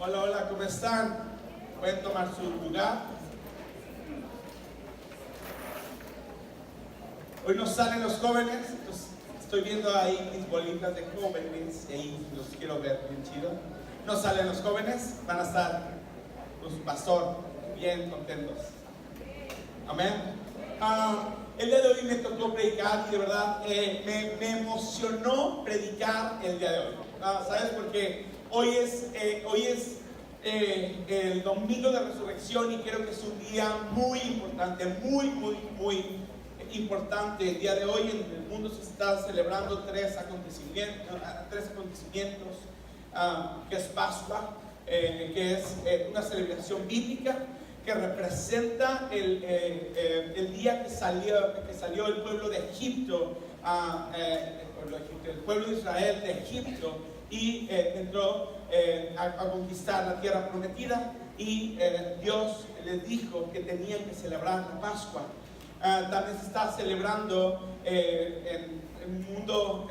Hola, hola, ¿cómo están? Pueden tomar su lugar. Hoy nos salen los jóvenes, entonces estoy viendo ahí mis bolitas de jóvenes y ahí los quiero ver bien chido. Nos salen los jóvenes, van a estar con su pastor bien contentos. Amén. El día de hoy me tocó predicar y de verdad me emocionó predicar el día de hoy. ¿Sabes? Porque hoy es el domingo de resurrección y creo que es un día muy importante, muy importante. El día de hoy en el mundo se está celebrando tres acontecimientos, que es Pascua, que es una celebración bíblica que representa el día que salió el pueblo de Egipto, el pueblo de Israel de Egipto, y entró a conquistar la tierra prometida, y Dios les dijo que tenían que celebrar la Pascua. También se está celebrando en el mundo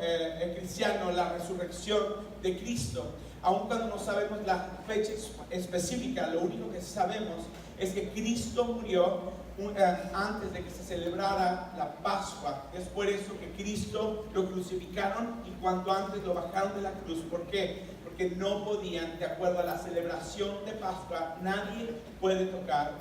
cristiano la resurrección de Cristo. Aun cuando no sabemos la fecha específica, lo único que sabemos es que Cristo murió antes de que se celebrara la Pascua. Es por eso que Cristo lo crucificaron y cuanto antes lo bajaron de la cruz. ¿Por qué? Porque no podían, de acuerdo a la celebración de Pascua, nadie puede tocar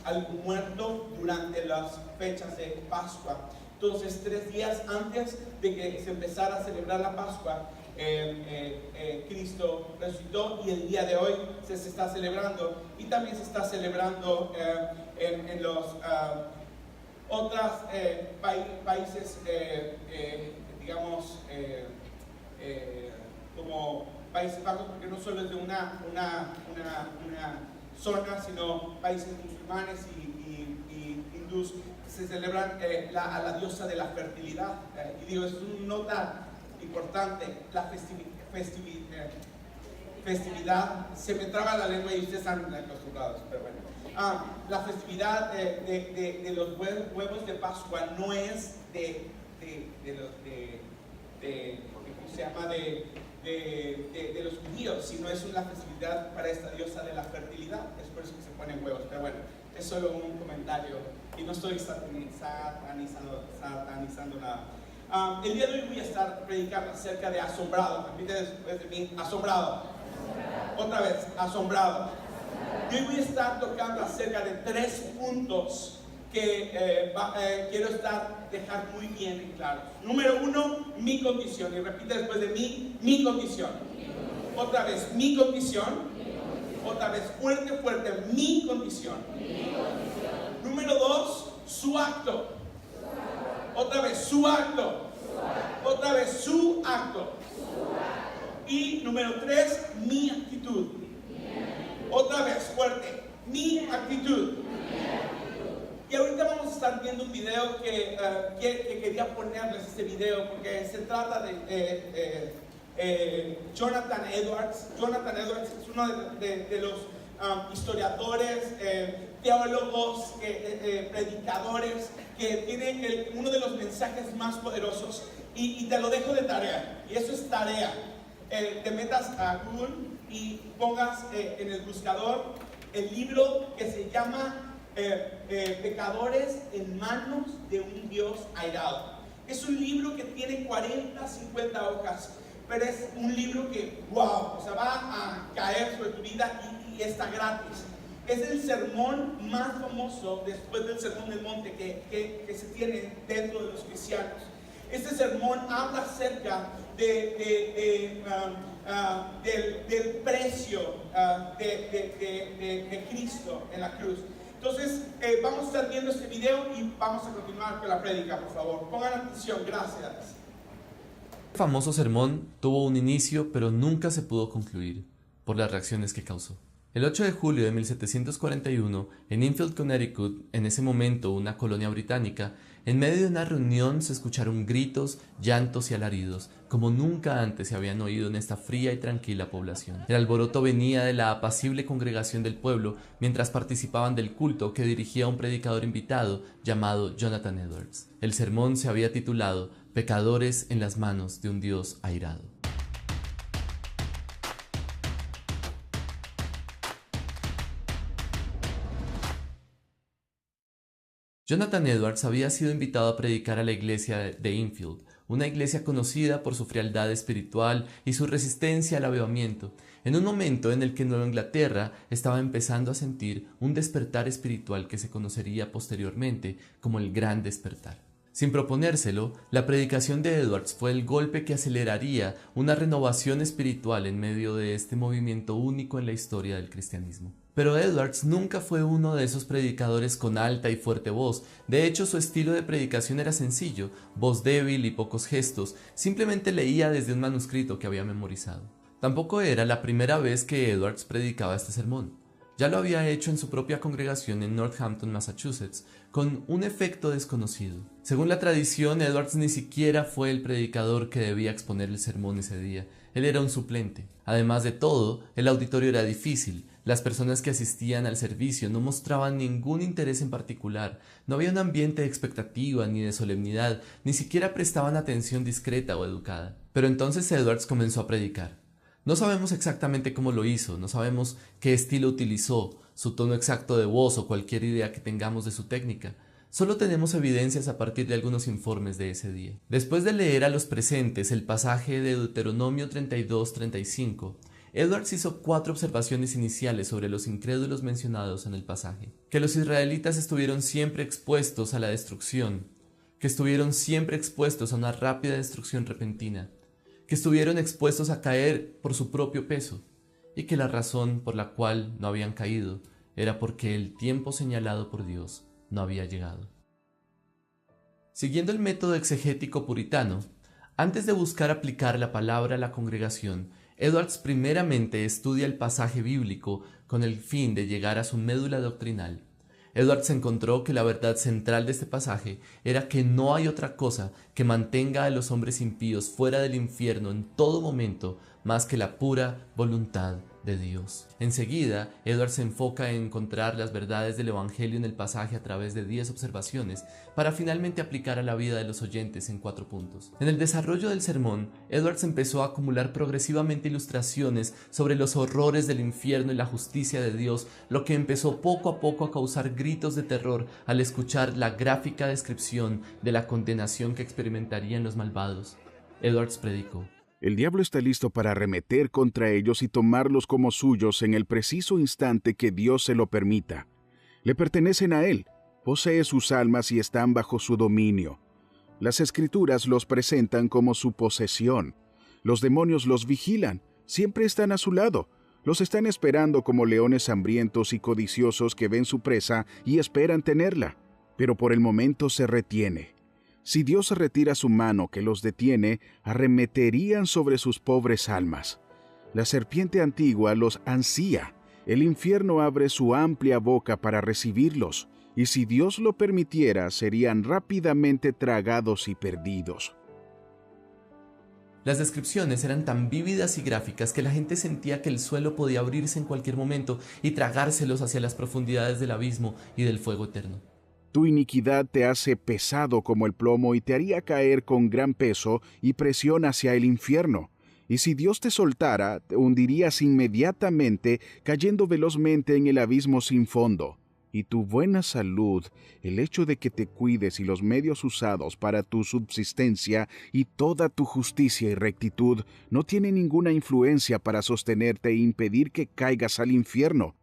algo muerto durante las fechas de Pascua. Entonces, 3 días antes de que se empezara a celebrar la Pascua, Cristo resucitó, y el día de hoy se está celebrando, y también se está celebrando en los otros países, digamos, como Países Bajos, porque no solo es de una zona, sino países musulmanes y hindús, se celebran a la diosa de la fertilidad. Y digo, es una nota importante, la festividad, se me traba la lengua y ustedes están acostumbrados, pero bueno. La festividad de los huevos de Pascua no es ¿cómo se llama? De los judíos, sino es una festividad para esta diosa de la fertilidad. Es por eso que se ponen huevos, pero bueno, es solo un comentario y no estoy satanizando nada. El día de hoy voy a estar predicando acerca de asombrado. Repite después de mí, asombrado. Otra vez, asombrado. Y hoy voy a estar tocando acerca de 3 puntos que quiero dejar muy bien en claro. Número 1, mi condición. Y repite después de mí, mi condición. Otra vez, mi condición. Otra vez, fuerte, mi condición. Número 2, su acto. Otra vez, su acto. Otra vez, su acto. Y número 3, mi actitud. Otra vez, fuerte, mi actitud. Y ahorita vamos a estar viendo un video que quería ponerles este video porque se trata de Jonathan Edwards. Jonathan Edwards es uno de los historiadores, teólogos, predicadores, que tiene uno de los mensajes más poderosos, y te lo dejo de tarea, y eso es tarea. Te metas a Google y pongas en el buscador el libro que se llama Pecadores en manos de un Dios airado. Es un libro que tiene 40-50 hojas, pero es un libro que, wow, o sea, va a caer sobre tu vida y está gratis. Es el sermón más famoso después del Sermón del Monte que se tiene dentro de los cristianos. Este sermón habla acerca del precio de Cristo en la cruz. Entonces, vamos a estar viendo este video y vamos a continuar con la prédica, por favor. Pongan atención, gracias. El famoso sermón tuvo un inicio, pero nunca se pudo concluir, por las reacciones que causó. El 8 de julio de 1741, en Enfield, Connecticut, en ese momento una colonia británica, en medio de una reunión se escucharon gritos, llantos y alaridos, como nunca antes se habían oído en esta fría y tranquila población. El alboroto venía de la apacible congregación del pueblo mientras participaban del culto que dirigía un predicador invitado llamado Jonathan Edwards. El sermón se había titulado Pecadores en las manos de un Dios airado. Jonathan Edwards había sido invitado a predicar a la iglesia de Enfield, una iglesia conocida por su frialdad espiritual y su resistencia al avivamiento, en un momento en el que Nueva Inglaterra estaba empezando a sentir un despertar espiritual que se conocería posteriormente como el Gran Despertar. Sin proponérselo, la predicación de Edwards fue el golpe que aceleraría una renovación espiritual en medio de este movimiento único en la historia del cristianismo. Pero Edwards nunca fue uno de esos predicadores con alta y fuerte voz. De hecho, su estilo de predicación era sencillo, voz débil y pocos gestos, simplemente leía desde un manuscrito que había memorizado. Tampoco era la primera vez que Edwards predicaba este sermón. Ya lo había hecho en su propia congregación en Northampton, Massachusetts, con un efecto desconocido. Según la tradición, Edwards ni siquiera fue el predicador que debía exponer el sermón ese día. Él era un suplente. Además de todo, el auditorio era difícil. Las personas que asistían al servicio no mostraban ningún interés en particular. No había un ambiente de expectativa ni de solemnidad, ni siquiera prestaban atención discreta o educada. Pero entonces Edwards comenzó a predicar. No sabemos exactamente cómo lo hizo, no sabemos qué estilo utilizó, su tono exacto de voz o cualquier idea que tengamos de su técnica. Solo tenemos evidencias a partir de algunos informes de ese día. Después de leer a los presentes el pasaje de Deuteronomio 32-35, Edwards hizo 4 observaciones iniciales sobre los incrédulos mencionados en el pasaje. Que los israelitas estuvieron siempre expuestos a la destrucción, que estuvieron siempre expuestos a una rápida destrucción repentina, que estuvieron expuestos a caer por su propio peso, y que la razón por la cual no habían caído era porque el tiempo señalado por Dios no había llegado. Siguiendo el método exegético puritano, antes de buscar aplicar la palabra a la congregación, Edwards primeramente estudia el pasaje bíblico con el fin de llegar a su médula doctrinal. Edwards encontró que la verdad central de este pasaje era que no hay otra cosa que mantenga a los hombres impíos fuera del infierno en todo momento más que la pura voluntad de Dios. Enseguida, Edwards se enfoca en encontrar las verdades del Evangelio en el pasaje a través de 10 observaciones para finalmente aplicar a la vida de los oyentes en 4 puntos. En el desarrollo del sermón, Edwards empezó a acumular progresivamente ilustraciones sobre los horrores del infierno y la justicia de Dios, lo que empezó poco a poco a causar gritos de terror al escuchar la gráfica descripción de la condenación que experimentarían los malvados. Edwards predicó: el diablo está listo para arremeter contra ellos y tomarlos como suyos en el preciso instante que Dios se lo permita. Le pertenecen a Él, posee sus almas y están bajo su dominio. Las Escrituras los presentan como su posesión. Los demonios los vigilan, siempre están a su lado. Los están esperando como leones hambrientos y codiciosos que ven su presa y esperan tenerla, pero por el momento se retiene. Si Dios retira su mano que los detiene, arremeterían sobre sus pobres almas. La serpiente antigua los ansía. El infierno abre su amplia boca para recibirlos, y si Dios lo permitiera, serían rápidamente tragados y perdidos. Las descripciones eran tan vívidas y gráficas que la gente sentía que el suelo podía abrirse en cualquier momento y tragárselos hacia las profundidades del abismo y del fuego eterno. Tu iniquidad te hace pesado como el plomo y te haría caer con gran peso y presión hacia el infierno. Y si Dios te soltara, te hundirías inmediatamente, cayendo velozmente en el abismo sin fondo. Y tu buena salud, el hecho de que te cuides y los medios usados para tu subsistencia y toda tu justicia y rectitud no tiene ninguna influencia para sostenerte e impedir que caigas al infierno.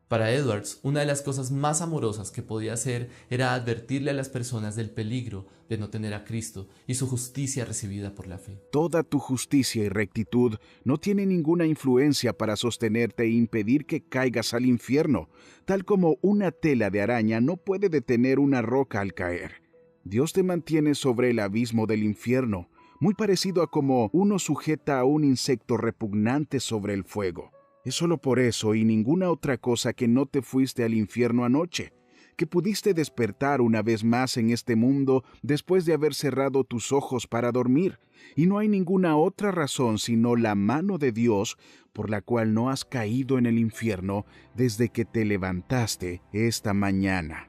Para Edwards, una de las cosas más amorosas que podía hacer era advertirle a las personas del peligro de no tener a Cristo y su justicia recibida por la fe. Toda tu justicia y rectitud no tiene ninguna influencia para sostenerte e impedir que caigas al infierno, tal como una tela de araña no puede detener una roca al caer. Dios te mantiene sobre el abismo del infierno, muy parecido a como uno sujeta a un insecto repugnante sobre el fuego. Es solo por eso y ninguna otra cosa que no te fuiste al infierno anoche, que pudiste despertar una vez más en este mundo después de haber cerrado tus ojos para dormir, y no hay ninguna otra razón sino la mano de Dios por la cual no has caído en el infierno desde que te levantaste esta mañana.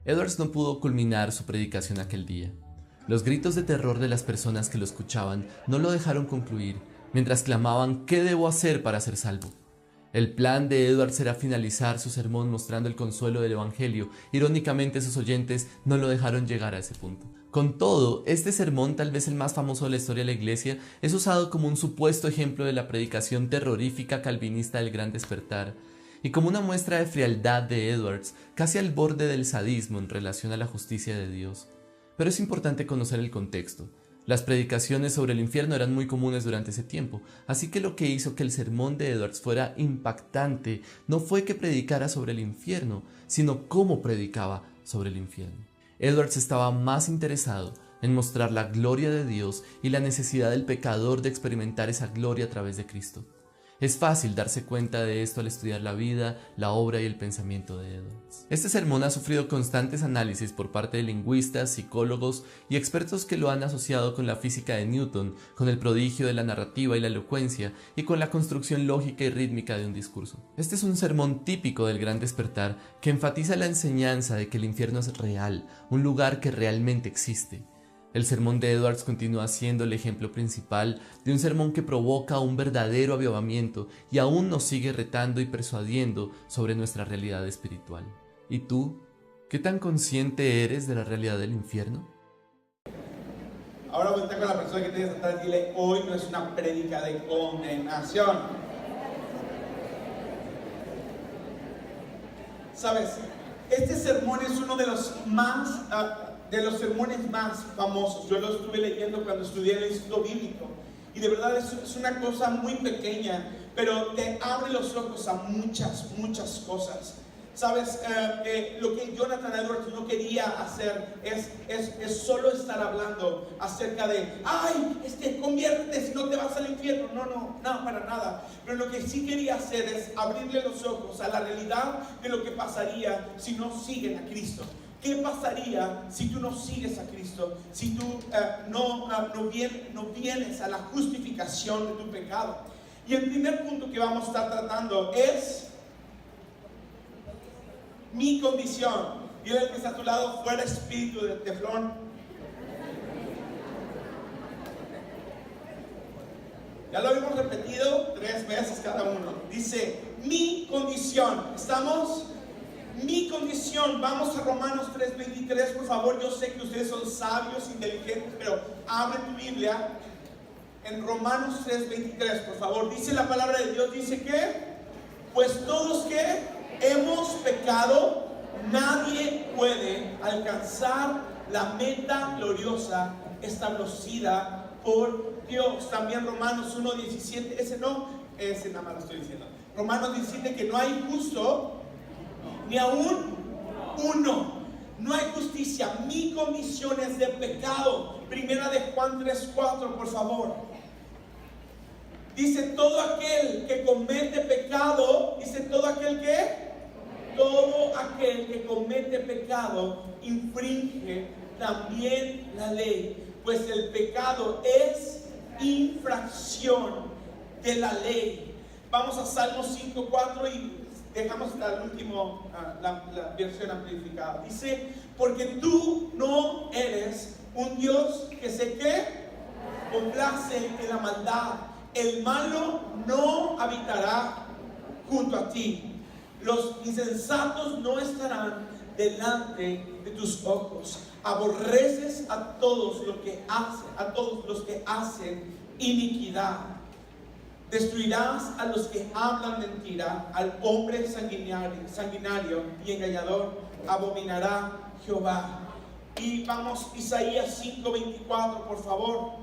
Edwards no pudo culminar su predicación aquel día. Los gritos de terror de las personas que lo escuchaban no lo dejaron concluir, mientras clamaban: ¿qué debo hacer para ser salvo? El plan de Edwards era finalizar su sermón mostrando el consuelo del Evangelio. Irónicamente, sus oyentes no lo dejaron llegar a ese punto. Con todo, este sermón, tal vez el más famoso de la historia de la Iglesia, es usado como un supuesto ejemplo de la predicación terrorífica calvinista del Gran Despertar, y como una muestra de frialdad de Edwards, casi al borde del sadismo en relación a la justicia de Dios. Pero es importante conocer el contexto. Las predicaciones sobre el infierno eran muy comunes durante ese tiempo, así que lo que hizo que el sermón de Edwards fuera impactante no fue que predicara sobre el infierno, sino cómo predicaba sobre el infierno. Edwards estaba más interesado en mostrar la gloria de Dios y la necesidad del pecador de experimentar esa gloria a través de Cristo. Es fácil darse cuenta de esto al estudiar la vida, la obra y el pensamiento de Edwards. Este sermón ha sufrido constantes análisis por parte de lingüistas, psicólogos y expertos que lo han asociado con la física de Newton, con el prodigio de la narrativa y la elocuencia, y con la construcción lógica y rítmica de un discurso. Este es un sermón típico del Gran Despertar que enfatiza la enseñanza de que el infierno es real, un lugar que realmente existe. El sermón de Edwards continúa siendo el ejemplo principal de un sermón que provoca un verdadero avivamiento y aún nos sigue retando y persuadiendo sobre nuestra realidad espiritual. ¿Y tú? ¿Qué tan consciente eres de la realidad del infierno? Ahora vuelta con la persona que tienes atrás y dile, hoy no es una prédica de condenación. ¿Sabes? Este sermón es uno de los sermones más famosos. Yo lo estuve leyendo cuando estudié en el Instituto Bíblico y de verdad es una cosa muy pequeña, pero te abre los ojos a muchas cosas. Sabes, lo que Jonathan Edwards no quería hacer es solo estar hablando acerca de conviértete si no te vas al infierno. No, para nada. Pero lo que sí quería hacer es abrirle los ojos a la realidad de lo que pasaría si no siguen a Cristo. ¿Qué pasaría si tú no sigues a Cristo? Si tú no vienes a la justificación de tu pecado. Y el primer punto que vamos a estar tratando es mi condición. Dile al que está a tu lado, fuera espíritu de teflón. Ya lo hemos repetido 3 veces cada uno. Dice, mi condición. ¿Estamos? Mi condición. Vamos a Romanos 3:23, por favor. Yo sé que ustedes son sabios, inteligentes, pero abre tu Biblia en Romanos 3:23, por favor. Dice la palabra de Dios, dice que, pues todos que hemos pecado, nadie puede alcanzar la meta gloriosa establecida por Dios. También Romanos 1:17, ese nada más lo estoy diciendo. Romanos 17, que no hay justo ni aún uno. No hay justicia. Mi condición es de pecado. Primera de Juan 3:4, por favor. Dice, todo aquel que comete pecado, dice, todo aquel que comete pecado infringe también la ley, pues el pecado es infracción de la ley. Vamos a Salmos 5:4 y dejamos al último la versión amplificada. Dice, porque tú no eres un Dios que se complace en la maldad. El malo no habitará junto a ti. Los insensatos no estarán delante de tus ojos. Aborreces a todos los que hacen iniquidad. Destruirás a los que hablan mentira, al hombre sanguinario y engañador abominará Jehová. Y vamos, Isaías 5:24, por favor,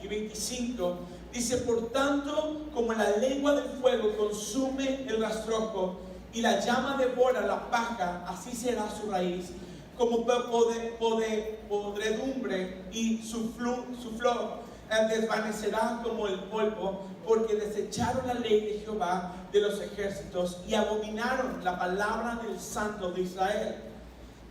y 25. Dice, por tanto, como la lengua del fuego consume el rastrojo y la llama devora la paja, así será su raíz, como podredumbre, y su flor desvanecerá como el polvo, porque desecharon la ley de Jehová de los ejércitos y abominaron la palabra del Santo de Israel.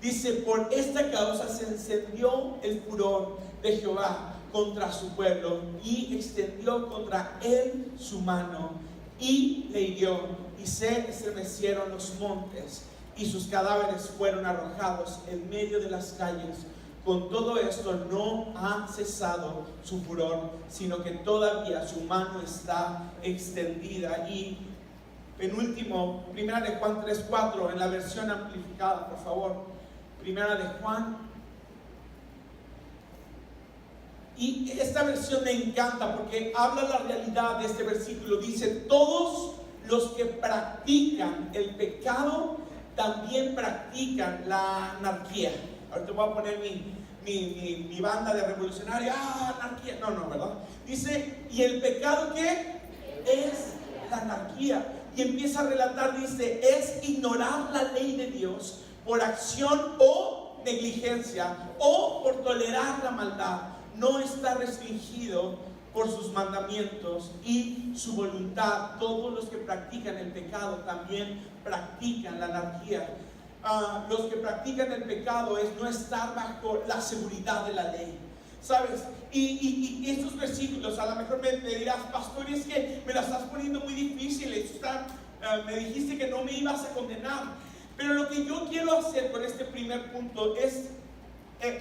Dice, por esta causa se encendió el furor de Jehová contra su pueblo y extendió contra él su mano y le hirió, y se estremecieron los montes y sus cadáveres fueron arrojados en medio de las calles con todo esto no ha cesado su furor, sino que todavía su mano está extendida. Y penúltimo, Primera de Juan 3:4, en la versión amplificada, por favor. Primera de Juan. Y esta versión me encanta porque habla la realidad de este versículo. Dice: todos los que practican el pecado también practican la anarquía. Ahorita voy a poner mi banda de revolucionaria. Anarquía. No, ¿verdad? Dice: ¿y el pecado qué? Es la anarquía. Y empieza a relatar, dice: es ignorar la ley de Dios por acción o negligencia, o por tolerar la maldad. No está restringido por sus mandamientos y su voluntad. Todos los que practican el pecado también practican la anarquía. Los que practican el pecado es no estar bajo la seguridad de la ley, ¿sabes? Y estos versículos, a lo mejor me dirás: pastor, es que me la estás poniendo muy difícil. Me dijiste que no me ibas a condenar. Pero lo que yo quiero hacer con este primer punto es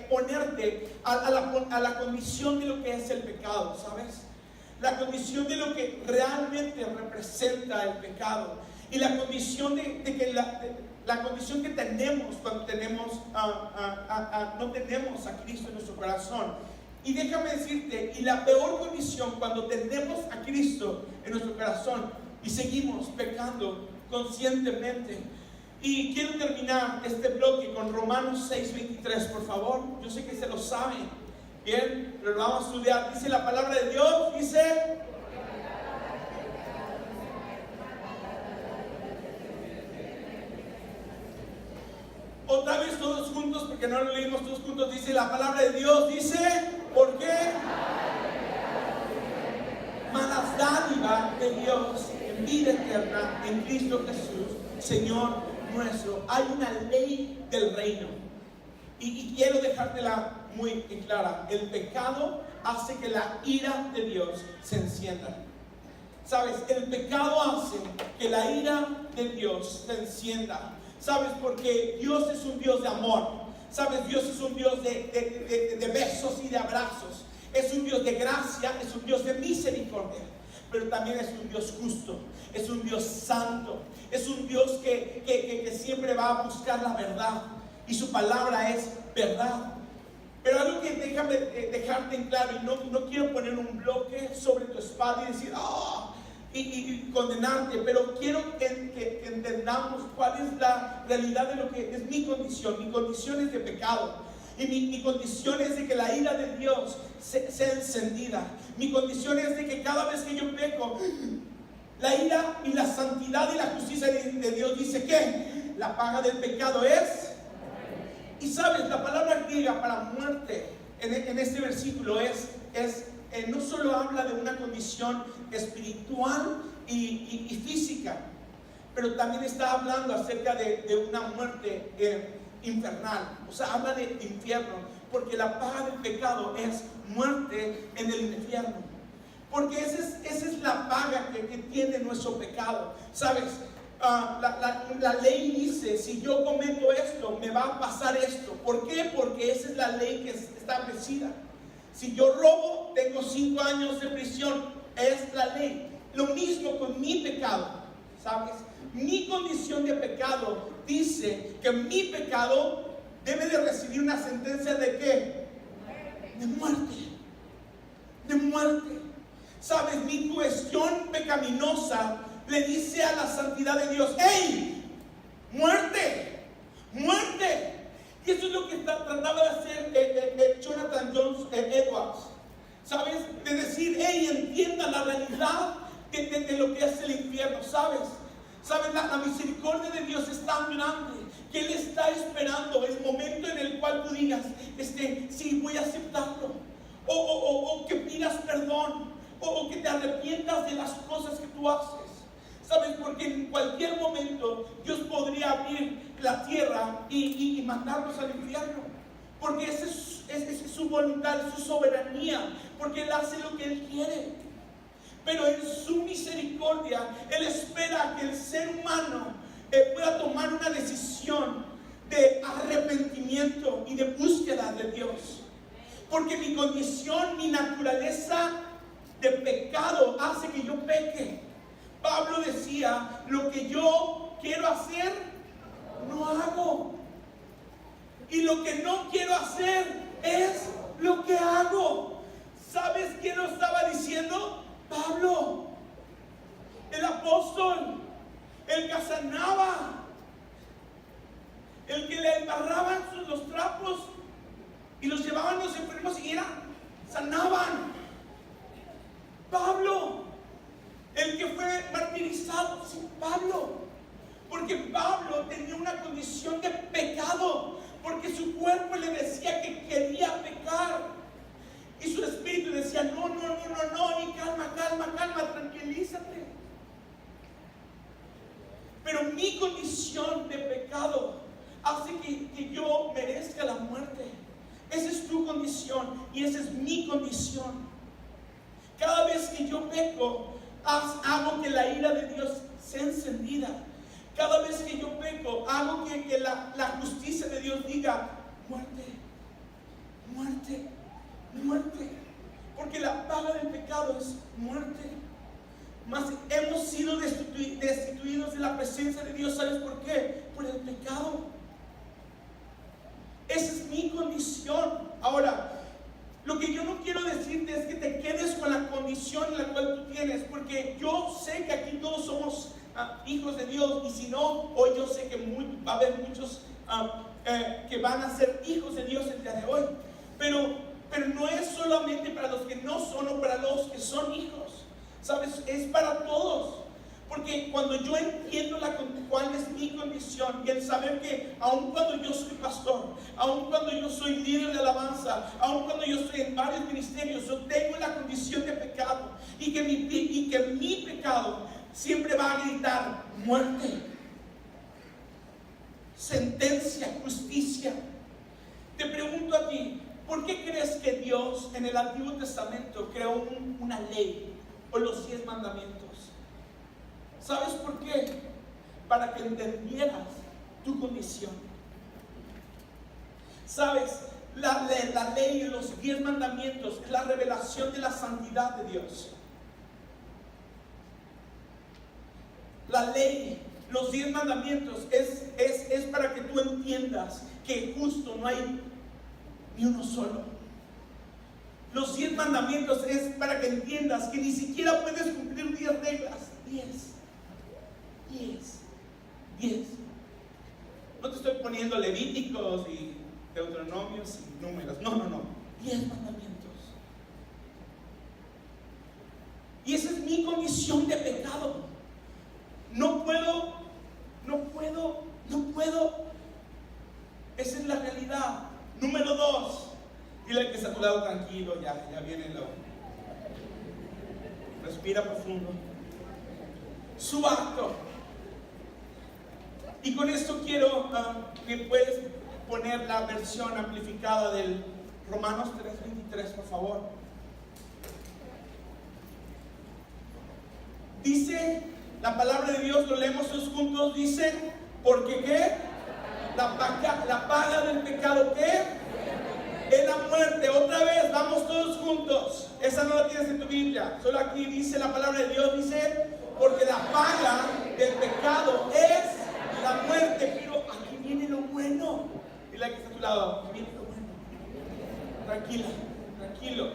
ponerte a la condición de lo que es el pecado, ¿sabes? La condición de lo que realmente representa el pecado, y la condición la condición que tenemos cuando no tenemos a Cristo en nuestro corazón. Y déjame decirte, y la peor condición cuando tenemos a Cristo en nuestro corazón y seguimos pecando conscientemente. Y quiero terminar este bloque con Romanos 6:23, por favor. Yo sé que se lo saben bien, pero lo vamos a estudiar. Dice la palabra de Dios, dice: otra vez todos juntos, porque no lo leímos todos juntos. Dice la palabra de Dios, dice: ¿por qué? Mas dádiva de Dios en vida eterna en Cristo Jesús, Señor nuestro. Hay una ley del reino, y quiero dejártela muy clara. El pecado hace que la ira de Dios se encienda. ¿Sabes? El pecado hace que la ira de Dios se encienda. ¿Sabes? Porque Dios es un Dios de amor. ¿Sabes? Dios es un Dios de besos y de abrazos. Es un Dios de gracia, es un Dios de misericordia. Pero también es un Dios justo, es un Dios santo, es un Dios que siempre va a buscar la verdad, y su palabra es verdad. Pero algo que déjame dejarte en claro, y no quiero poner un bloque sobre tu espalda y decir y condenarte, pero quiero que entendamos cuál es la realidad de lo que es mi condición. Mi condición es de pecado. Y mi condición es de que la ira de Dios sea encendida. Mi condición es de que cada vez que yo peco, la ira y la santidad y la justicia de Dios dice que la paga del pecado es. Y sabes, la palabra griega para muerte en este versículo no solo habla de una condición espiritual y física, pero también está hablando acerca de una muerte infernal. O sea, habla de infierno, porque la paga del pecado es muerte en el infierno. Porque esa es la paga que tiene nuestro pecado. ¿Sabes? La ley dice: si yo cometo esto, me va a pasar esto. ¿Por qué? Porque esa es la ley que es establecida. Si yo robo, tengo 5 años de prisión. Es la ley. Lo mismo con mi pecado, ¿sabes? Mi condición de pecado dice que mi pecado debe de recibir una sentencia ¿de qué? De muerte. De muerte. ¿Sabes? Mi cuestión pecaminosa le dice a la santidad de Dios: ¡hey! ¡Muerte! ¡Muerte! Y eso es lo que trataba de hacer Jonathan Edwards. ¿Sabes? De decir: ¡hey! Entienda la realidad de lo que es el infierno. ¿Sabes? La misericordia de Dios es tan grande que Él está esperando el momento en el cual tú digas: sí, voy a aceptarlo. O que pidas perdón. O que te arrepientas de las cosas que tú haces. ¿Sabes? Porque en cualquier momento Dios podría abrir la tierra y mandarnos al infierno. Porque esa es su voluntad, es su soberanía. Porque Él hace lo que Él quiere. Pero en su misericordia, Él espera que el ser humano pueda tomar una decisión de arrepentimiento y de búsqueda de Dios. Porque mi condición, mi naturaleza de pecado hace que yo peque. Pablo decía, lo que yo quiero hacer, no hago. Y lo que no quiero hacer es lo que hago. ¿Sabes quién lo estaba diciendo? Pablo, el apóstol, el que sanaba, el que le embarraban los trapos y los llevaban los enfermos y sanaban. Pablo, el que fue martirizado, sí, Pablo, porque Pablo tenía una condición de pecado, porque su cuerpo le decía que quería pecar y su espíritu decía no, y calma, tranquilízate. Pero mi condición de pecado hace que yo merezca la muerte. Esa es tu condición y esa es mi condición. Cada vez que yo peco, hago que la ira de Dios sea encendida. Cada vez que yo peco, hago que la justicia de Dios diga muerte. Porque la paga del pecado es muerte. Mas hemos sido destituidos de la presencia de Dios. ¿Sabes por qué? Por el pecado. Esa es mi condición. Ahora, lo que yo no quiero decirte es que te quedes con la condición en la cual tú tienes, porque yo sé que aquí todos somos hijos de Dios, y si no, hoy yo sé que va a haber muchos que van a ser hijos de Dios el día de hoy, pero no es solamente para los que no son o para los que son hijos, ¿sabes? Es para todos. Porque cuando yo entiendo cuál es mi condición, y el saber que aun cuando yo soy pastor, aun cuando yo soy líder de alabanza, aun cuando yo estoy en varios ministerios, yo tengo la condición de pecado, y que mi pecado siempre va a gritar muerte, sentencia, justicia. Te pregunto a ti, ¿por qué crees que Dios en el Antiguo Testamento creó una ley o los 10 mandamientos? ¿Sabes por qué? Para que entendieras tu condición. ¿Sabes? La ley de los 10 mandamientos es la revelación de la santidad de Dios. La ley, los 10 mandamientos es para que tú entiendas que justo no hay ni uno solo. Los 10 mandamientos es para que entiendas que ni siquiera puedes cumplir 10 reglas. 10. No te estoy poniendo Levíticos y Deuteronomios y Números. No. 10 mandamientos. Y esa es mi condición de pecado. No puedo. Esa es la realidad. Número 2. Dile al que está a tu lado, tranquilo, ya viene lo. Respira profundo. Su acto. Y con esto quiero que puedes poner la versión amplificada del Romanos 3:23, por favor. Dice la palabra de Dios, lo leemos todos juntos, dice, porque ¿qué? La paga del pecado, ¿qué? Es la muerte. Otra vez, vamos todos juntos. Esa no la tienes en tu Biblia, solo aquí dice la palabra de Dios, dice, porque la paga del pecado es la muerte. Pero aquí viene lo bueno. Dile que está a tu lado, aquí viene lo bueno. Tranquilo.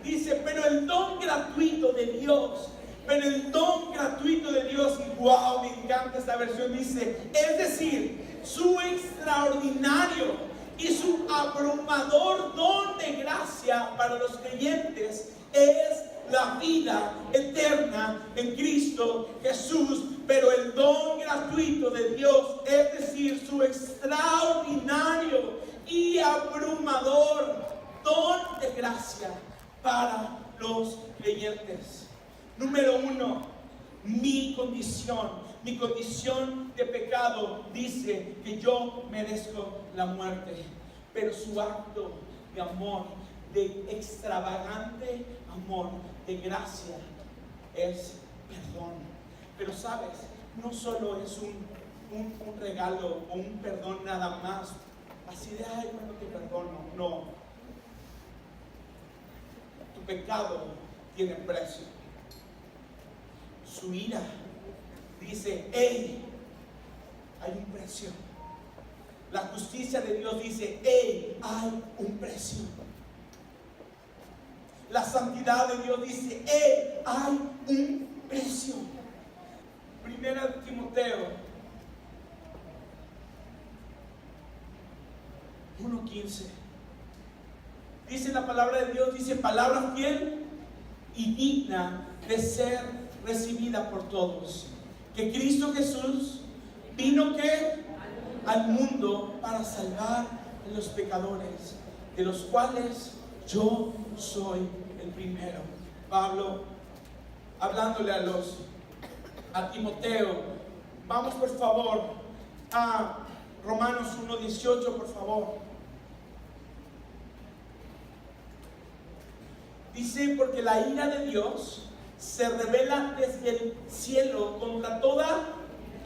Dice, pero el don gratuito de Dios, y wow, me encanta esta versión, dice, es decir, su extraordinario y su abrumador don de gracia para los creyentes es la vida eterna en Cristo Jesús. Pero el don gratuito de Dios, es decir, su extraordinario y abrumador don de gracia para los creyentes. Número 1, mi condición de pecado dice que yo merezco la muerte, pero su acto de amor, de extravagante amor, de gracia, es perdón. Pero sabes, no solo es un un regalo o un perdón nada más. Así de, ay, bueno, te perdono. No. Tu pecado tiene precio. Su ira dice, hey, hay un precio. La justicia de Dios dice, hey, hay un precio. La santidad de Dios dice, hey, hay un precio. Primera de Timoteo 1:15. Dice la palabra de Dios, dice, palabra fiel y digna de ser recibida por todos. Que Cristo Jesús vino que al mundo para salvar a los pecadores, de los cuales yo soy el primero. Pablo, hablándole a Timoteo. Vamos por favor a Romanos 1:18, por favor. Dice, porque la ira de Dios se revela desde el cielo contra toda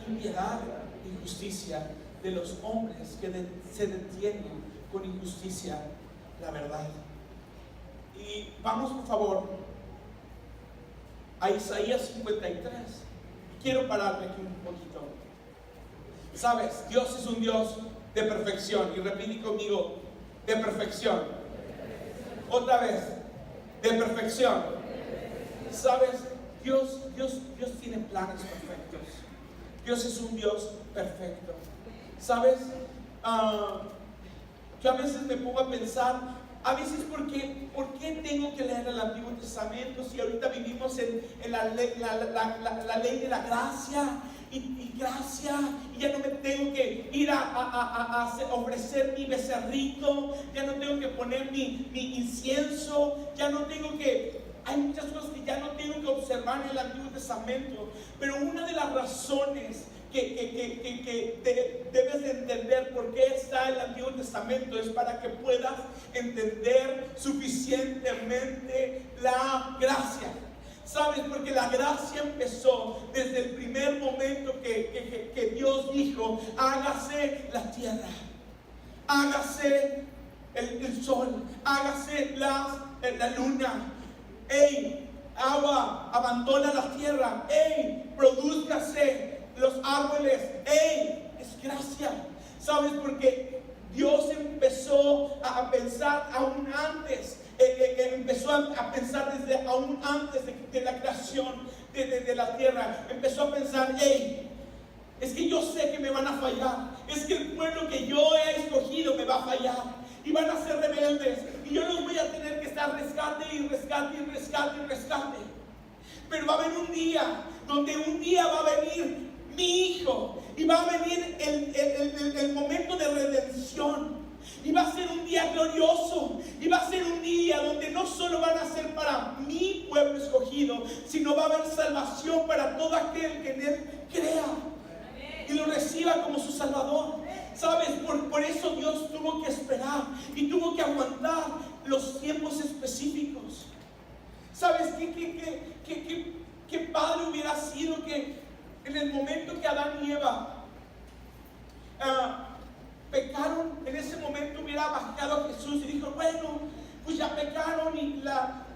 impiedad e injusticia de los hombres que se detienen con injusticia la verdad. Y vamos por favor a Isaías 53. Quiero pararme aquí un poquito. Sabes, Dios es un Dios de perfección. Y repite conmigo, de perfección. Otra vez, de perfección. Sabes, Dios tiene planes perfectos. Dios es un Dios perfecto. Sabes, yo a veces me pongo a pensar, a veces ¿por qué tengo que leer el Antiguo Testamento si ahorita vivimos en la ley de la gracia y gracia, y ya no me tengo que ir a ofrecer mi becerrito, ya no tengo que poner mi incienso, ya no tengo que... Hay muchas cosas que ya no tengo que observar en el Antiguo Testamento, pero una de las razones que debes de entender por qué está el Antiguo Testamento es para que puedas entender suficientemente la gracia. ¿Sabes? Porque la gracia empezó desde el primer momento que Dios dijo, hágase la tierra, hágase el sol, hágase la luna. ¡Ey! Agua, abandona la tierra. ¡Ey! Produzcase los árboles. ¡Ey! Es gracia. ¿Sabes? Porque Dios empezó a pensar aún antes. Empezó a pensar desde aún antes de la creación de la tierra. Empezó a pensar, ¡ey! Es que yo sé que me van a fallar. Es que el pueblo que yo he escogido me va a fallar. Y van a ser rebeldes. Y yo los voy a tener que estar rescate y rescate y rescate y rescate. Pero va a haber un día donde un día va a venir mi hijo. Y va a venir el momento de redención. Y va a ser un día glorioso. Y va a ser un día donde no solo van a ser para mi pueblo escogido, sino va a haber salvación para todo aquel que en él crea y lo reciba como su Salvador. ¿Sabes? Por eso Dios tuvo que esperar y tuvo que aguantar los tiempos específicos. ¿Sabes? ¿Qué padre hubiera sido que en el momento que Adán y Eva pecaron, en ese momento hubiera bajado a Jesús y dijo, bueno, pues ya pecaron y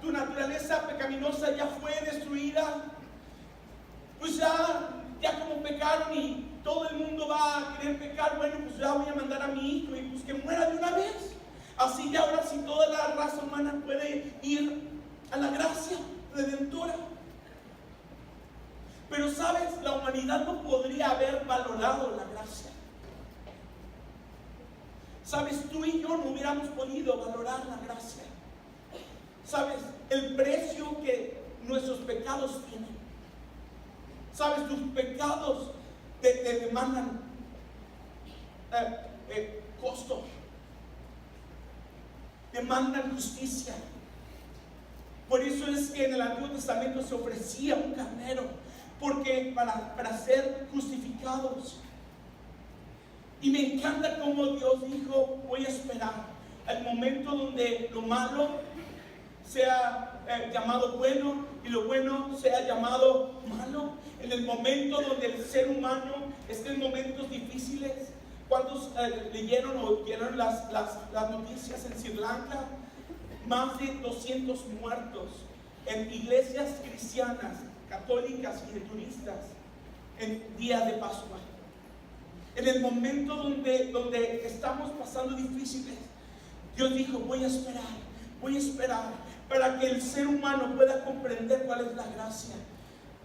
tu naturaleza pecaminosa ya fue destruida. Pues ya como pecaron y todo el mundo va a querer pecar, bueno, pues ya voy a mandar a mi hijo y pues que muera de una vez. Así que ahora sí toda la raza humana puede ir a la gracia redentora. Pero sabes, la humanidad no podría haber valorado la gracia. Sabes, tú y yo no hubiéramos podido valorar la gracia. Sabes, el precio que nuestros pecados tienen. Sabes, tus pecados te demandan costo, demandan justicia. Por eso es que en el Antiguo Testamento se ofrecía un carnero, porque para ser justificados. Y me encanta cómo Dios dijo, voy a esperar al momento donde lo malo sea llamado bueno y lo bueno sea llamado malo. En el momento donde el ser humano es que en momentos difíciles, ¿cuántos leyeron o vieron las noticias en Sri Lanka? Más de 200 muertos en iglesias cristianas, católicas y de turistas en días de Pascua. En el momento donde estamos pasando difíciles, Dios dijo, voy a esperar para que el ser humano pueda comprender cuál es la gracia.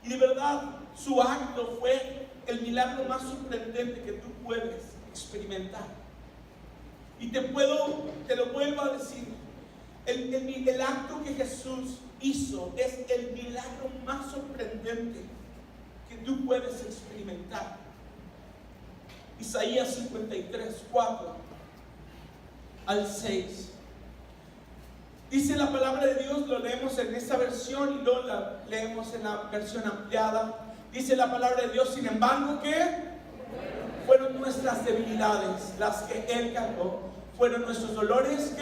Y de verdad, su acto fue el milagro más sorprendente que tú puedes experimentar. Y te lo vuelvo a decir, el acto que Jesús hizo es el milagro más sorprendente que tú puedes experimentar. Isaías 53, 4 al 6. Dice la palabra de Dios, lo leemos en esta versión y luego la leemos en la versión ampliada. Dice la palabra de Dios, sin embargo, que fueron nuestras debilidades las que Él cargó, fueron nuestros dolores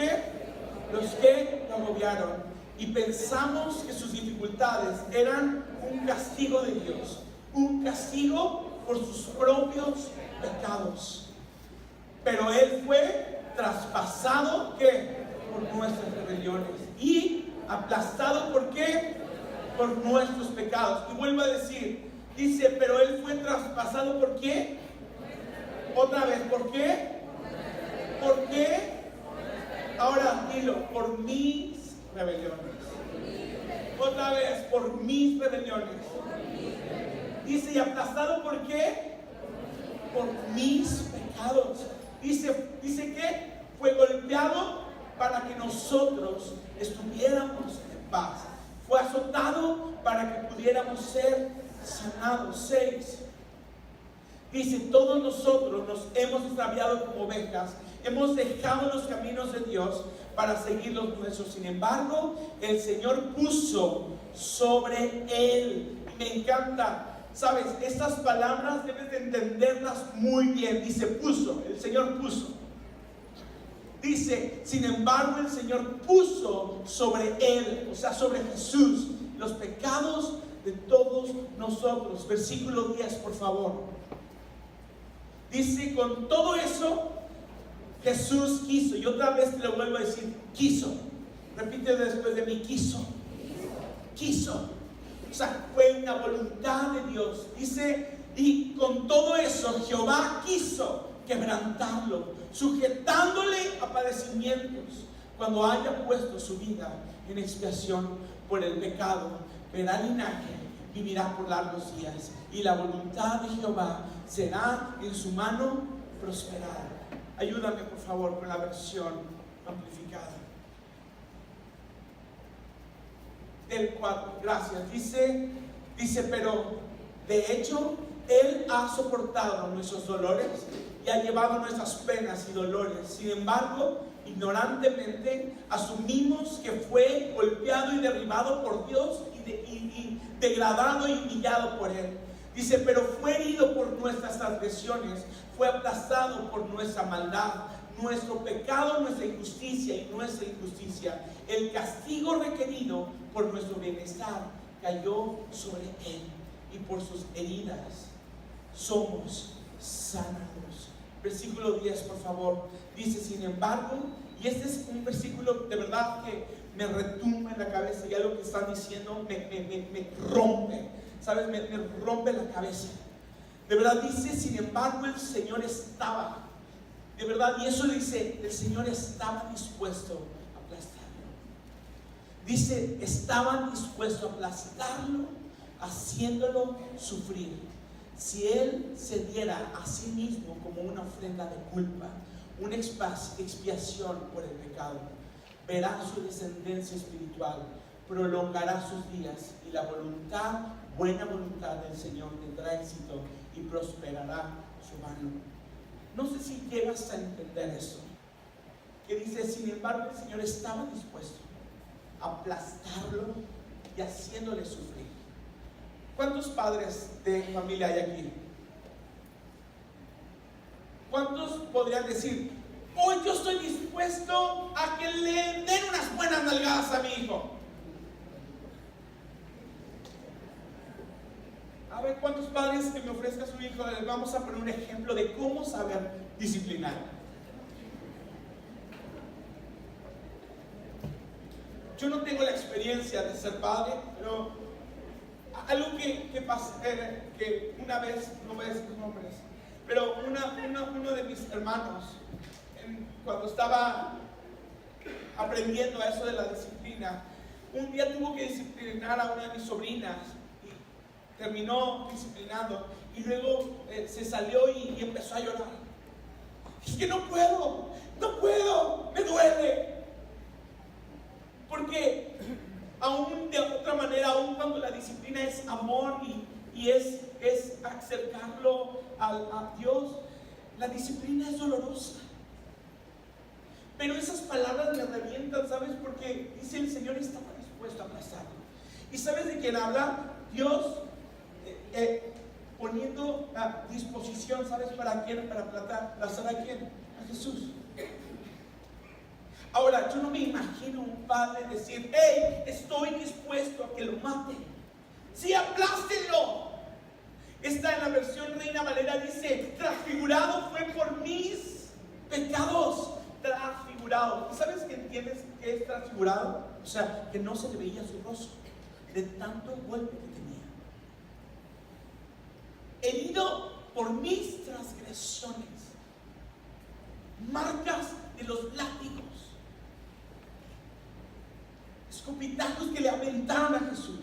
los que lo agobiaron. Y pensamos que sus dificultades eran un castigo de Dios, un castigo por sus propios pecados. Pero Él fue traspasado por nuestras rebeliones y aplastado ¿por qué? Por nuestros pecados. Y vuelvo a decir, dice, pero Él fue traspasado ¿por qué? Otra vez, ¿por qué? ¿Por qué? Ahora dilo, por mis rebeliones. Otra vez, por mis rebeliones. Dice, y aplastado ¿por qué? Por mis pecados. Dice que fue golpeado para que nosotros estuviéramos en paz. Fue azotado para que pudiéramos ser sanados. 6. Dice, todos nosotros nos hemos extraviado como ovejas, hemos dejado los caminos de Dios para seguir los nuestros. Sin embargo, el Señor puso sobre él. Me encanta. Sabes, estas palabras debes de entenderlas muy bien. Dice, puso, el Señor puso. Dice, sin embargo, el Señor puso sobre él, o sea, sobre Jesús, los pecados de todos nosotros. Versículo 10, por favor. Dice, con todo eso, Jesús quiso. Y otra vez te lo vuelvo a decir, quiso. Repite después de mí, quiso. Quiso. O sea, fue una voluntad de Dios. Dice, y con todo eso Jehová quiso quebrantarlo, sujetándole a padecimientos. Cuando haya puesto su vida en expiación por el pecado, verá linaje, vivirá por largos días, y la voluntad de Jehová será en su mano prosperada. Ayúdame por favor con la versión amplificada. Del 4, gracias. Dice, pero de hecho Él ha soportado nuestros dolores y ha llevado nuestras penas y dolores. Sin embargo, ignorantemente asumimos que fue golpeado y derribado por Dios y degradado y humillado por Él. Dice, pero fue herido por nuestras transgresiones, fue aplastado por nuestra maldad. Nuestro pecado, nuestra injusticia y nuestra injusticia, el castigo requerido por nuestro bienestar cayó sobre Él, y por sus heridas somos sanados. Versículo 10, por favor. Dice, sin embargo, y este es un versículo de verdad que me retumba en la cabeza, y algo que están diciendo me rompe, ¿sabes? Me rompe la cabeza. De verdad dice, sin embargo, el Señor estaba. De verdad, y eso dice, el Señor estaba dispuesto a aplastarlo. Dice, estaban dispuestos a aplastarlo, haciéndolo sufrir. Si Él se diera a sí mismo como una ofrenda de culpa, una expiación por el pecado, verá su descendencia espiritual, prolongará sus días, y la buena voluntad del Señor tendrá éxito y prosperará su mano. No sé si llegas a entender eso, que dice, sin embargo, el Señor estaba dispuesto a aplastarlo y haciéndole sufrir. ¿Cuántos padres de familia hay aquí? ¿Cuántos podrían decir, hoy yo estoy dispuesto a que le den unas buenas nalgadas a mi hijo? A ver, ¿cuántos padres que me ofrezca su hijo, les vamos a poner un ejemplo de cómo saber disciplinar. Yo no tengo la experiencia de ser padre, pero algo que pasó, que una vez, no voy a decir nombres, pero uno de mis hermanos, cuando estaba aprendiendo eso de la disciplina, un día tuvo que disciplinar a una de mis sobrinas y terminó disciplinando y luego se salió y empezó a llorar. Es que no puedo, me duele. Porque aún de otra manera, aún cuando la disciplina es amor y es acercarlo a Dios, la disciplina es dolorosa. Pero esas palabras me revientan, ¿sabes? Porque dice el Señor estaba dispuesto a aplazarlo. ¿Y sabes de quién habla? Dios poniendo a disposición, ¿sabes para quién? Para aplazar a quién? A Jesús. Ahora, yo no me imagino un padre decir, hey, estoy dispuesto a que lo maten. Sí, aplástenlo. Esta en la versión Reina Valera dice, transfigurado fue por mis pecados. Transfigurado. ¿Y sabes qué entiendes que es transfigurado? O sea, que no se le veía su rostro de tanto golpe que tenía. Herido por mis transgresiones, marcas de los látigos, escopetazos que le aventaron a Jesús.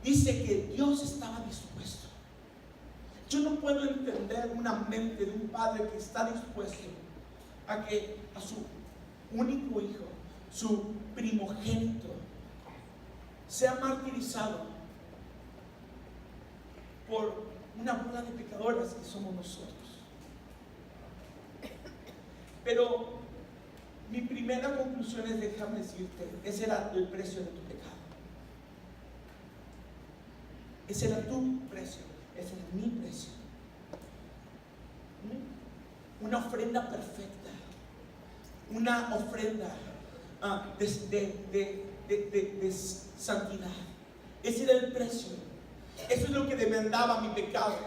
Dice que Dios estaba dispuesto. Yo no puedo entender una mente de un padre que está dispuesto a que a su único hijo, su primogénito, sea martirizado por una bola de pecadoras que somos nosotros. Pero mi primera conclusión es, déjame decirte, ese era el precio de tu pecado. Ese era tu precio, ese era mi precio. Una ofrenda perfecta, una ofrenda de santidad. Ese era el precio. Eso es lo que demandaba mi pecado.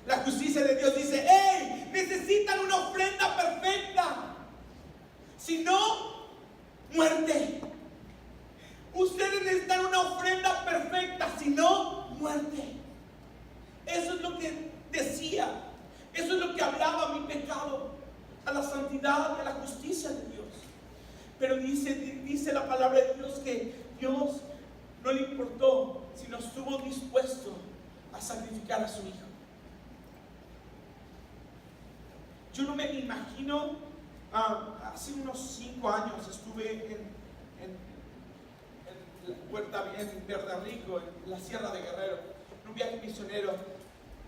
La justicia de Dios dice, ¡hey! Necesitan una ofrenda perfecta. Si no, muerte. Ustedes necesitan una ofrenda perfecta. Si no, muerte. Eso es lo que decía. Eso es lo que hablaba mi pecado. A la santidad, a la justicia de Dios. Pero dice la palabra de Dios que Dios no le importó, sino estuvo dispuesto a sacrificar a su hijo. Yo no me imagino, hace unos 5 años estuve en Puerto Rico, en la Sierra de Guerrero, en un viaje misionero.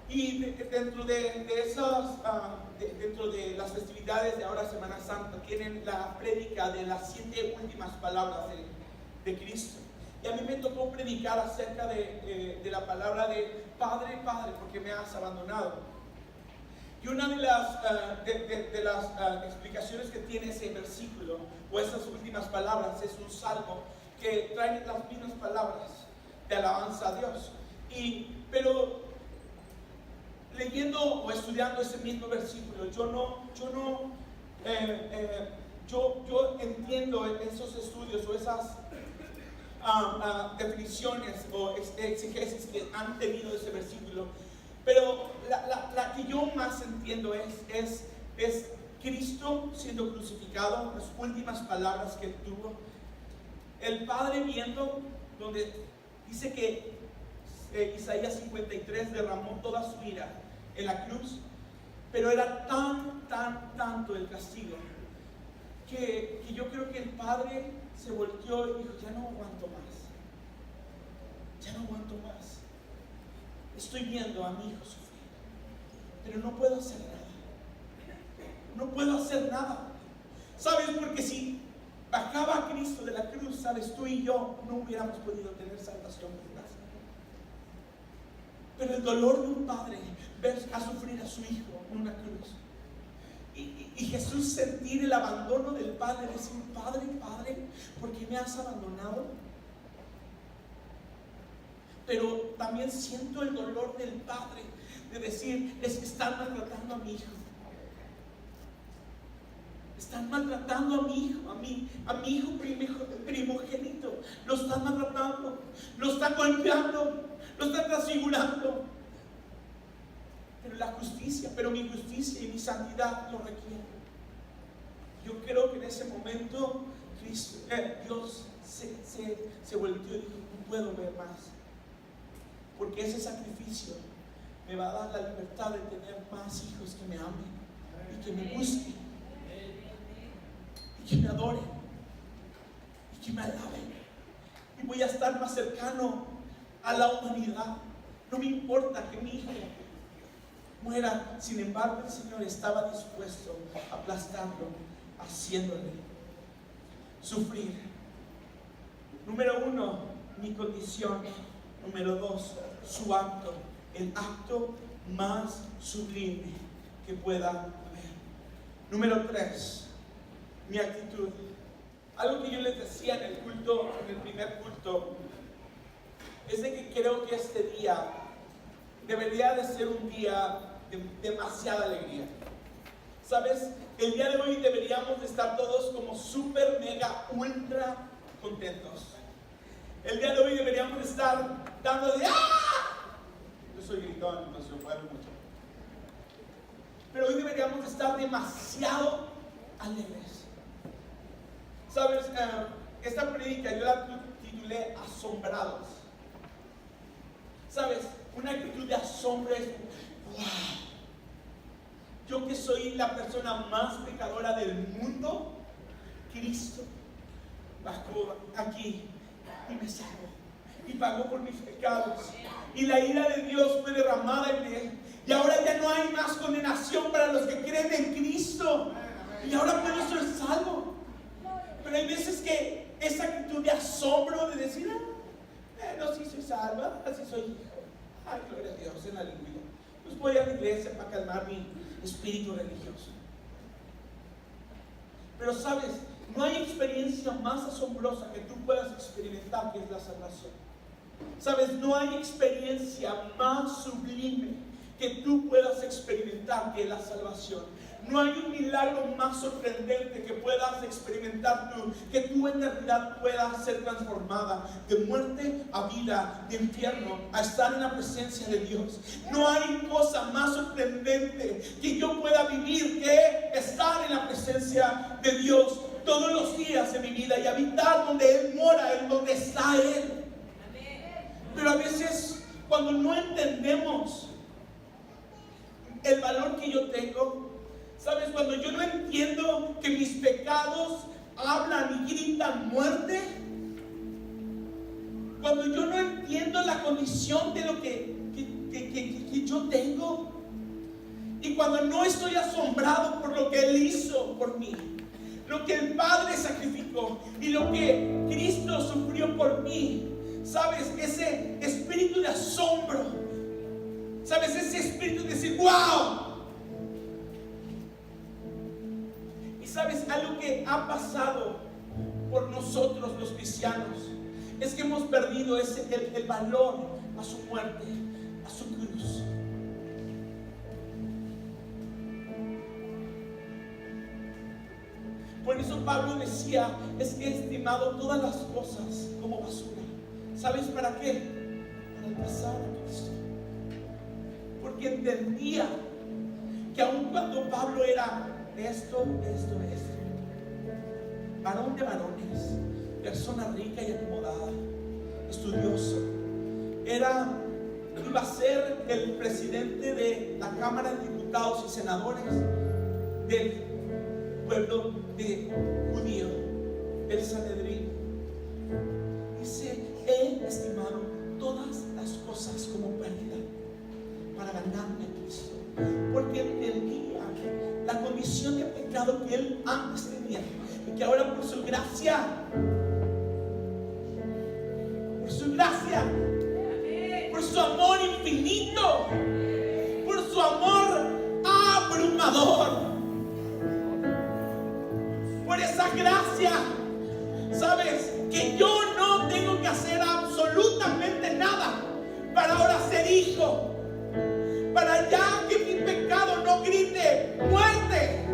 Y dentro de las festividades de ahora Semana Santa tienen la prédica de las 7 últimas palabras de Cristo. Y a mí me tocó predicar acerca de la palabra de Padre, Padre, porque me has abandonado. Y una de las explicaciones que tiene ese versículo o esas últimas palabras es un salmo que trae las mismas palabras de alabanza a Dios. Pero leyendo o estudiando ese mismo versículo, yo entiendo esos estudios o esas definiciones o exegesis que han tenido ese versículo, pero la que yo más entiendo es Cristo siendo crucificado, las últimas palabras que él tuvo, el Padre viendo, donde dice que Isaías 53 derramó toda su ira en la cruz, pero era tanto el castigo que yo creo que el Padre se volteó y dijo, ya no aguanto más, estoy viendo a mi hijo sufrir, pero no puedo hacer nada, ¿sabes? Porque si bajaba Cristo de la cruz, ¿sabes? Tú y yo no hubiéramos podido tener salvación por gracia. Pero el dolor de un padre ver a sufrir a su hijo en una cruz y Jesús sentir el abandono del Padre, decir, Padre, Padre, ¿por qué me has abandonado? pero también siento el dolor del padre de decir, es que están maltratando a mi hijo. Están maltratando a mi hijo, a mi hijo primogénito. Lo están maltratando, lo están golpeando, lo están transfigurando. Pero mi justicia y mi santidad lo requieren. Yo creo que en ese momento Dios se volteó y dijo, no puedo ver más. Porque ese sacrificio me va a dar la libertad de tener más hijos que me amen y que me busquen y que me adoren y que me alaben. Y voy a estar más cercano a la humanidad. No me importa que mi hijo muera. Sin embargo, el Señor estaba dispuesto a aplastarlo, haciéndole sufrir. Número 1, mi condición. Número 2, su acto. El acto más sublime que pueda haber. Número 3, mi actitud. Algo que yo les decía en el culto, en el primer culto, es de que creo que este día debería de ser un día de demasiada alegría. ¿Sabes? El día de hoy deberíamos de estar todos como súper, mega, ultra contentos. El día de hoy deberíamos de estar dando de ¡ah! Yo soy gritón, no se puede mucho. Pero hoy deberíamos de estar demasiado alegres. ¿Sabes? Esta predica yo la titulé Asombrados. ¿Sabes? Una actitud de asombro es ¡wow! Yo que soy la persona más pecadora del mundo, Cristo bajó aquí y me salvó y pagó por mis pecados, y la ira de Dios fue derramada en él, y ahora ya no hay más condenación para los que creen en Cristo, y ahora puedo ser salvo. Pero hay veces que esa actitud de asombro de decir, no, sí soy salva, así soy hijo, ay, gloria a Dios, en la lengua, pues voy a la iglesia para calmar mi espíritu religioso. Pero sabes, no hay experiencia más asombrosa que tú puedas experimentar que es la salvación. Sabes, no hay experiencia más sublime que tú puedas experimentar que es la salvación. No hay un milagro más sorprendente que puedas experimentar tú, que tu eternidad pueda ser transformada de muerte a vida, de infierno a estar en la presencia de Dios. No hay cosa más sorprendente que yo pueda vivir que estar en la presencia de Dios todos los días de mi vida y habitar donde Él mora, en donde está Él. Pero a veces cuando no entendemos el valor que yo tengo, ¿sabes? Cuando yo no entiendo que mis pecados hablan y gritan muerte, cuando yo no entiendo la condición de lo que yo tengo, y cuando no estoy asombrado por lo que Él hizo por mí, lo que el Padre sacrificó y lo que Cristo sufrió por mí, ¿sabes? Ese espíritu de asombro, ¿sabes? Ese espíritu de decir ¡wow! ¿Sabes? Algo que ha pasado por nosotros los cristianos es que hemos perdido el valor a su muerte, a su cruz. Por eso Pablo decía, es que he estimado todas las cosas como basura. ¿Sabes para qué? Para alcanzar a Cristo. Porque entendía que aun cuando Pablo era esto, varón de varones, persona rica y acomodada, estudioso, iba a ser el presidente de la Cámara de Diputados y Senadores del pueblo judío, del Sanedrín. Dice, he estimado todas las cosas como pérdida para ganarme a Cristo, porque entendía la condición de pecado que él antes tenía y que ahora por su gracia, por su amor infinito, por su amor abrumador, por esa gracia, sabes que yo no tengo que hacer absolutamente nada para ahora ser hijo, para ya que mi pecado no grite muerte,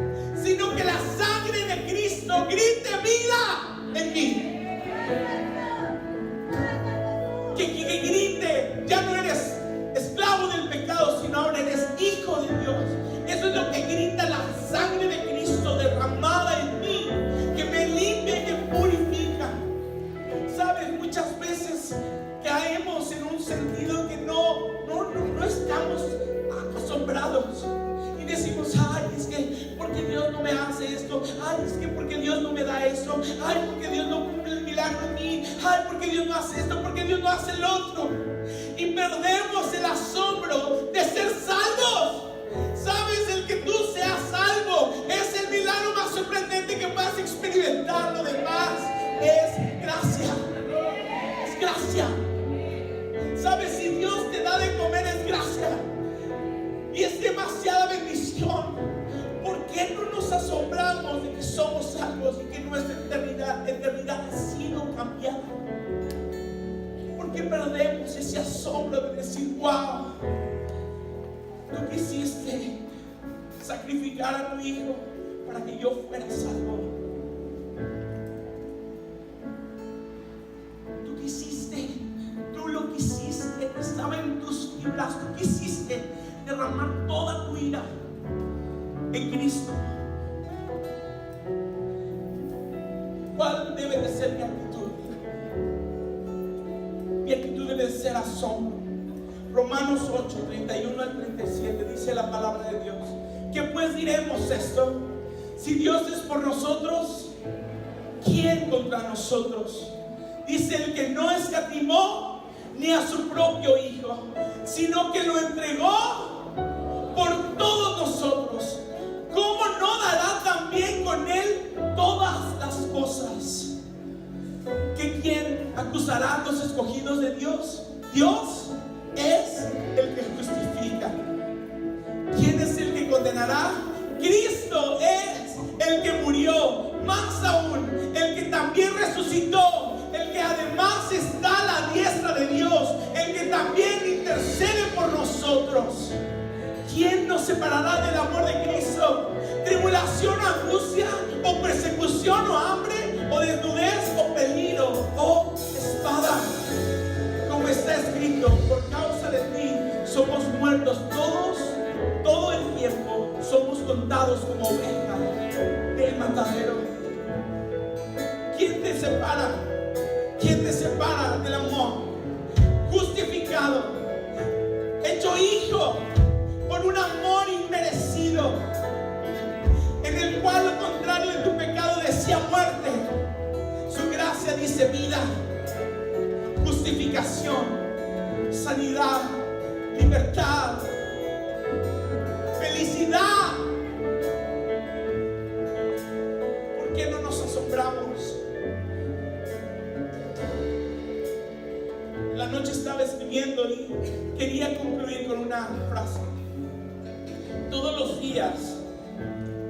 sino que la sangre de Cristo grite vida en mí. Que grite, ya no eres esclavo del pecado, sino ahora eres hijo de Dios. Eso es lo que grita la sangre de Cristo derramada en mí, que me limpia y me purifica. Sabes, muchas veces caemos en un sentido que no estamos asombrados y decimos: ay, es que porque Dios no me hace esto, ay, es que porque Dios no me da eso, ay, porque Dios no cumple el milagro en mí, ay, porque Dios no hace esto, porque Dios no hace el otro, y perdemos el asombro de ser salvos. Sabes, el que tú seas salvo es el milagro más sorprendente que puedas experimentar. Lo demás es gracia, es gracia. Sabes, si Dios te da de comer es gracia, y es demasiada bendición. ¿Por qué no nos asombramos de que somos salvos y que nuestra eternidad ha sido cambiada? ¿Por qué perdemos ese asombro de decir: wow, tú quisiste sacrificar a tu hijo para que yo fuera salvo? Tú lo quisiste, estaba en tus fibras, tú quisiste derramar toda tu ira en Cristo. ¿Cuál debe de ser mi actitud? Mi actitud debe de ser asombro. Romanos 8, 31 al 37 dice la palabra de Dios: ¿qué pues diremos esto? Si Dios es por nosotros, ¿quién contra nosotros? Dice: el que no escatimó ni a su propio hijo, sino que lo entregó por todos nosotros, ¿cómo no dará también con él todas las cosas? ¿Que quién acusará a los escogidos de Dios? Dios es el que justifica. ¿Quién es el que condenará? Cristo es el que murió, más aún, el que también resucitó, el que además está a la diestra de Dios, el que también intercede por nosotros. ¿Quién nos separará del amor de Cristo? ¿Tribulación, angustia, o persecución, o hambre, o desnudez, o peligro, o espada? Como está escrito: por causa de ti somos muertos todo el tiempo somos contados como ovejas del matadero. ¿Quién te separa? ¿Quién te separa del amor? Justificado, hecho hijo por un amor inmerecido, en el cual lo contrario de tu pecado decía muerte, su gracia dice vida, justificación, sanidad, libertad, felicidad. ¿Por qué no nos asombramos? La noche estaba escribiendo y quería concluir con una frase. Todos los días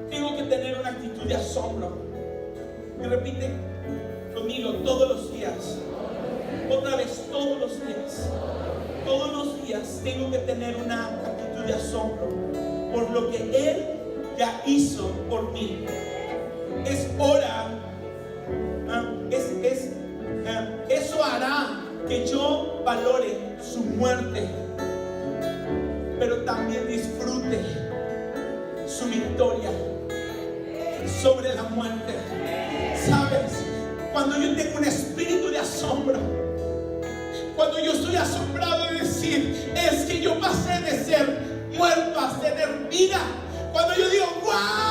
tengo que tener una actitud de asombro. Y repite conmigo: todos los días. Otra vez, todos los días. Todos los días tengo que tener una actitud de asombro por lo que Él ya hizo por mí. Es hora, eso hará que yo valore su muerte, pero también disfrute su victoria sobre la muerte. ¿Sabes? Cuando yo tengo un espíritu de asombro, cuando yo estoy asombrado de decir: es que yo pasé de ser muerto a tener vida. Cuando yo digo: ¡wow!